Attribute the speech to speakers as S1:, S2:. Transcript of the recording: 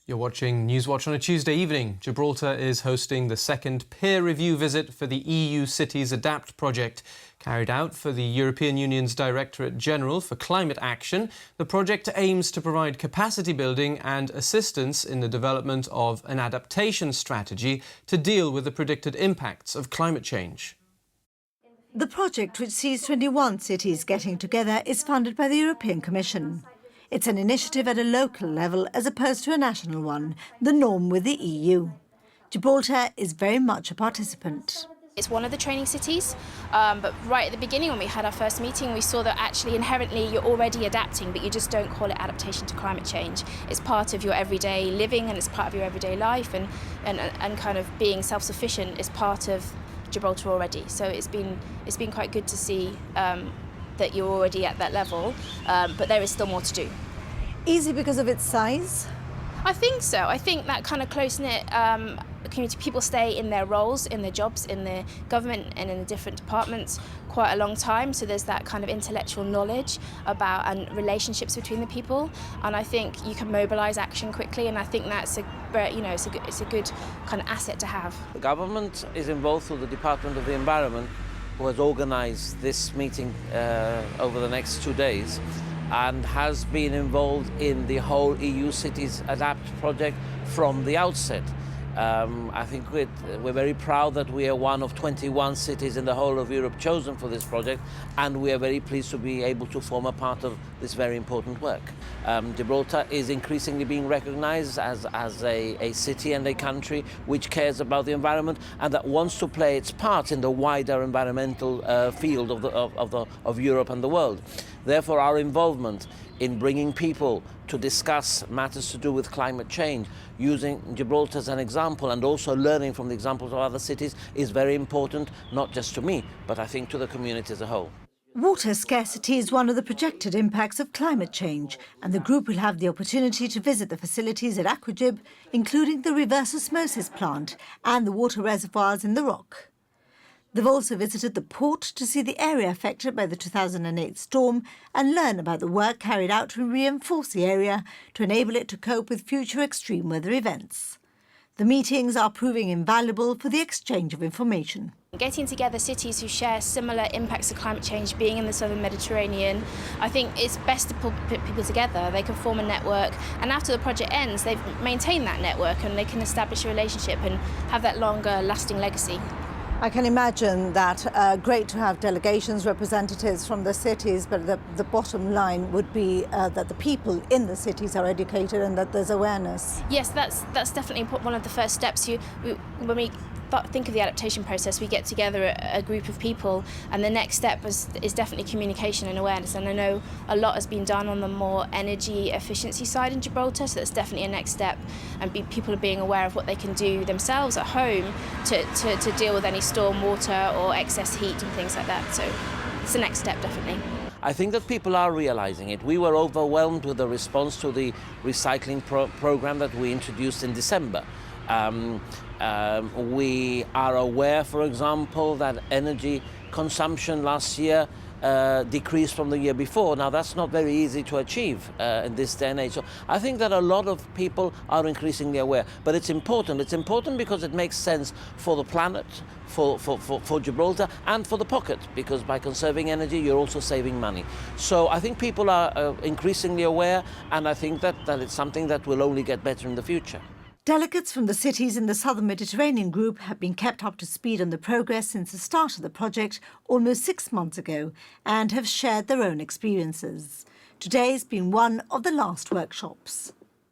S1: You're watching Newswatch on a Tuesday evening. Gibraltar is hosting the second peer review visit for the EU Cities Adapt project. Carried out for the European Union's Directorate General for Climate Action, the project aims to provide capacity building and assistance in the development of an adaptation strategy to deal with the predicted impacts of climate change.
S2: The project, which sees 21 cities getting together, is funded by the European Commission. It's an initiative at a local level as opposed to a national one, the norm with the EU. Gibraltar is very much a participant.
S3: It's one of the training cities, but right at the beginning when we had our first meeting, we saw that actually inherently you're already adapting, but you just don't call it adaptation to climate change. It's part of your everyday living and it's part of your everyday life, and kind of being self-sufficient is part of Gibraltar already. So it's been quite good to see that you're already at that level, but there is still more to do.
S2: Easy because of its size?
S3: I think so. I think that kind of close-knit community, people stay in their roles, in their jobs, in the government and in the different departments quite a long time. So there's that kind of intellectual knowledge about and relationships between the people. And I think you can mobilise action quickly. And I think that's it's a good kind of asset to have.
S4: The government is involved through the Department of the Environment, who has organised this meeting over the next 2 days, and has been involved in the whole EU Cities Adapt project from the outset. I think we're very proud that we are one of 21 cities in the whole of Europe chosen for this project, and we are very pleased to be able to form a part of this very important work. Gibraltar is increasingly being recognised as a city and a country which cares about the environment and that wants to play its part in the wider environmental field of Europe and the world. Therefore, our involvement in bringing people to discuss matters to do with climate change, using Gibraltar as an example and also learning from the examples of other cities is very important, not just to me, but I think to the community as a whole.
S2: Water scarcity is one of the projected impacts of climate change, and the group will have the opportunity to visit the facilities at Aquagib, including the reverse osmosis plant and the water reservoirs in the rock. They've also visited the port to see the area affected by the 2008 storm and learn about the work carried out to reinforce the area to enable it to cope with future extreme weather events. The meetings are proving invaluable for the exchange of information.
S3: Getting together cities who share similar impacts of climate change, being in the southern Mediterranean, I think it's best to put people together. They can form a network, and after the project ends, they've maintained that network and they can establish a relationship and have that longer lasting legacy.
S2: I can imagine that great to have delegations, representatives from the cities, but the bottom line would be that the people in the cities are educated and that there's awareness.
S3: Yes, that's definitely one of the first steps. When we think of the adaptation process, we get together a group of people, and the next step is definitely communication and awareness. And I know a lot has been done on the more energy efficiency side in Gibraltar, so that's definitely a next step. And people are being aware of what they can do themselves at home to deal with any storm water or excess heat and things like that. So it's the next step, definitely.
S4: I think that people are realizing it. We were overwhelmed with the response to the recycling program that we introduced in December. We are aware, for example, that energy consumption last year decreased from the year before. Now, that's not very easy to achieve in this day and age. So I think that a lot of people are increasingly aware. But it's important. It's important because it makes sense for the planet, for Gibraltar, and for the pocket, because by conserving energy, you're also saving money. So I think people are increasingly aware, and I think that it's something that will only get better in the future.
S2: Delegates from the cities in the southern Mediterranean group have been kept up to speed on the progress since the start of the project almost 6 months ago and have shared their own experiences. Today has been one of the last workshops.